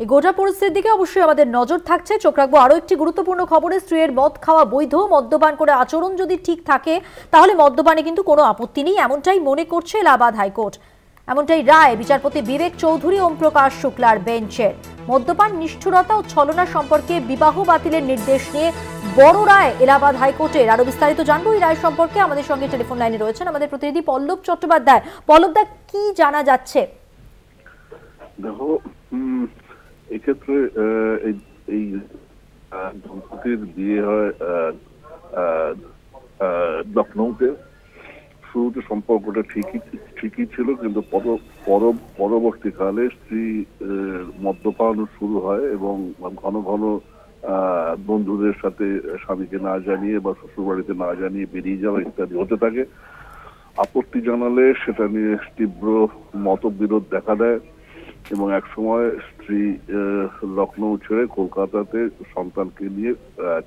এই গোটা পরিস্থিতির দিকে অবশ্যই আমাদের নজর থাকছে। চোখ রাখবো আরো একটি গুরুত্বপূর্ণ খবরে। স্ত্রীর মদ খাওয়া বৈধ, মদ্যপান করে আচরণ যদি ঠিক থাকে তাহলে মদ্যপানে কিন্তু কোনো আপত্তি নেই, এমনটাই মনে করছে এলাহাবাদ হাইকোর্ট। এমনটাই রায় বিচারপতি বিবেক চৌধুরী ওম প্রকাশ শুক্লার বেঞ্চের। মদ্যপান, নিষ্ঠুরতা ও ছলনা সম্পর্কে বিবাহ বাতিলের নির্দেশ নিয়ে বড় রায় এলাহাবাদ হাইকোর্টের। আরো বিস্তারিত জানবো এই রায় সম্পর্কে। আমাদের সঙ্গে টেলিফোন লাইনে রয়েছেন আমাদের প্রতিনিধি পল্লব চট্টোপাধ্যায়। পল্লবদা, কি জানা যাচ্ছে? দেখো, এক্ষেত্রে এই দম্পতির বিয়ে হয় লখনৌতে। শুরুতে সম্পর্কটা ঠিকই ছিল, কিন্তু পরবর্তীকালে স্ত্রী মদ্যপান শুরু হয় এবং ঘন ঘন বন্ধুদের সাথে স্বামীকে না জানিয়ে বা শ্বশুর বাড়িতে না জানিয়ে বেরিয়ে যাওয়া ইত্যাদি হতে থাকে। আপত্তি জানালে সেটা নিয়ে তীব্র মতবিরোধ দেখা দেয় এবং এক সময় স্ত্রী লখনৌ ছেড়ে কলকাতাতে সন্তানকে নিয়ে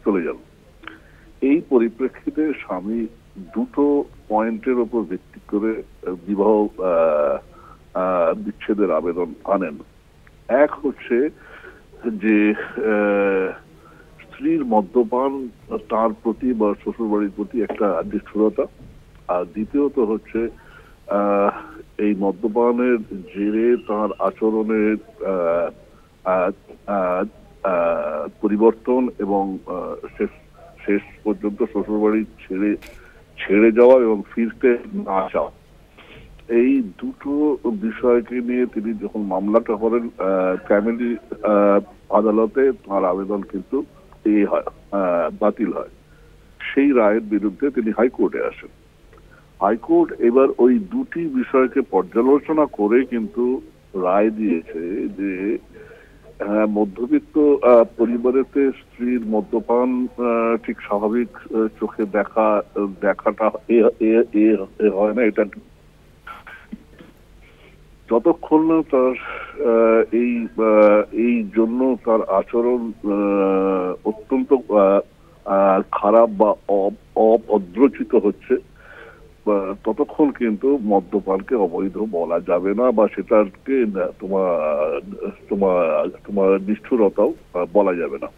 চলে যান। এই পরিপ্রেক্ষিতে স্বামী দুটো পয়েন্টের উপর ভিত্তি করে বিবাহ বিচ্ছেদের আবেদন আনেন। এক হচ্ছে যে স্ত্রীর মদ্যপান তার প্রতি বা শ্বশুর বাড়ির প্রতি একটা নিষ্ঠুরতা, আর দ্বিতীয়ত হচ্ছে এই মদ্যপানের জেরে তার আচরণের পরিবর্তন এবং শেষ পর্যন্ত শ্বশুরবাড়ি ছেড়ে যাওয়া এবং ফিরতে না চাওয়া। এই দুটো বিষয়কে নিয়ে তিনি যখন মামলাটা করেন ফ্যামিলি আদালতে, তার আবেদন কিন্তু বাতিল হয়। সেই রায়ের বিরুদ্ধে তিনি হাইকোর্টে আসেন। হাইকোর্ট এবার ওই দুটি বিষয়কে পর্যালোচনা করে কিন্তু রায় দিয়েছে যে মধ্যবিত্ত পরিবারেতে স্ত্রীর মদ্যপান ঠিক স্বাভাবিক চোখে দেখাটা হয় না। এটা যতক্ষণ না তার এই জন্য তার আচরণ অত্যন্ত খারাপ বা অভদ্রচিত হচ্ছে, ততক্ষণ কিন্তু মদ্যপানকে অবৈধ বলা যাবে না বা সেটাকে তোমার নিষ্ঠুরতাও বলা যাবে না।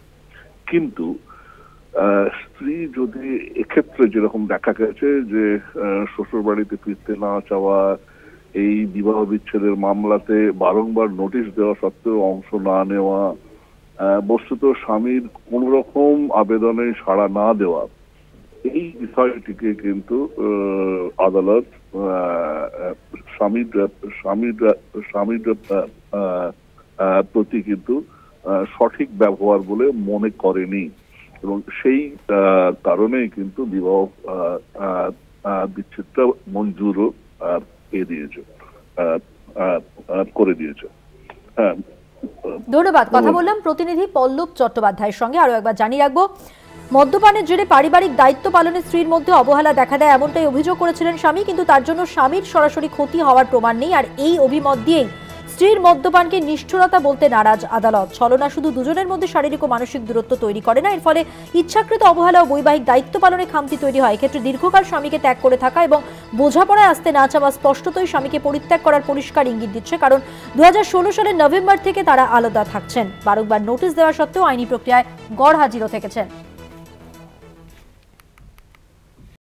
কিন্তু স্ত্রী যদি এক্ষেত্রে যেরকম দেখা গেছে যে শ্বশুর বাড়িতে ফিরতে না চাওয়া, এই বিবাহ বিচ্ছেদের মামলাতে বারংবার নোটিশ দেওয়া সত্ত্বেও অংশ না নেওয়া, বস্তুত স্বামীর কোন রকম আবেদনে সাড়া না দেওয়া, এই বিষয়টিকে কিন্তু আদালত স্বামীর প্রতি কিন্তু সঠিক ব্যবহার বলে মনে করেনি এবং সেই কারণেই কিন্তু বিবাহ বিচ্ছেদটা মঞ্জুরও করে দিয়েছে। ধন্যবাদ। কথা বললাম প্রতিনিধি পল্লব চট্টোপাধ্যায়ের সঙ্গে। আরো একবার জানিয়ে রাখবো, মদ্যপানের জেরে পারিবারিক দায়িত্ব পালনে স্ত্রীর মধ্যে অবহেলা দেখা দেয়, এমনটাই অভিযোগ করেছিলেন স্বামী, কিন্তু তার জন্য স্বামীর সরাসরি ক্ষতি হওয়ার প্রমাণ নেই। আর এই অভিমত দিয়েই স্ত্রীর মদ্যপানকে নিষ্ঠুরতা বলতে নারাজ আদালত। ছলনা শুধু দুজনের মধ্যে শারীরিক ও মানসিক দূরত্ব তৈরি করে না, এর ফলে ইচ্ছাকৃত অবহেলা ও বৈবাহিক দায়িত্ব পালনে খামতি তৈরি হয়। এক্ষেত্রে দীর্ঘকাল স্বামীকে ত্যাগ করে থাকা এবং বোঝাপড়ায় আসতে না চাওয়া স্পষ্টতই স্বামীকে পরিত্যাগ করার পরিষ্কার ইঙ্গিত দিচ্ছে, কারণ 2016 সালের নভেম্বর থেকে তারা আলাদা থাকছেন। বারংবার নোটিশ দেওয়া সত্ত্বেও আইনি প্রক্রিয়ায় গড়হাজিরও থেকেছেন।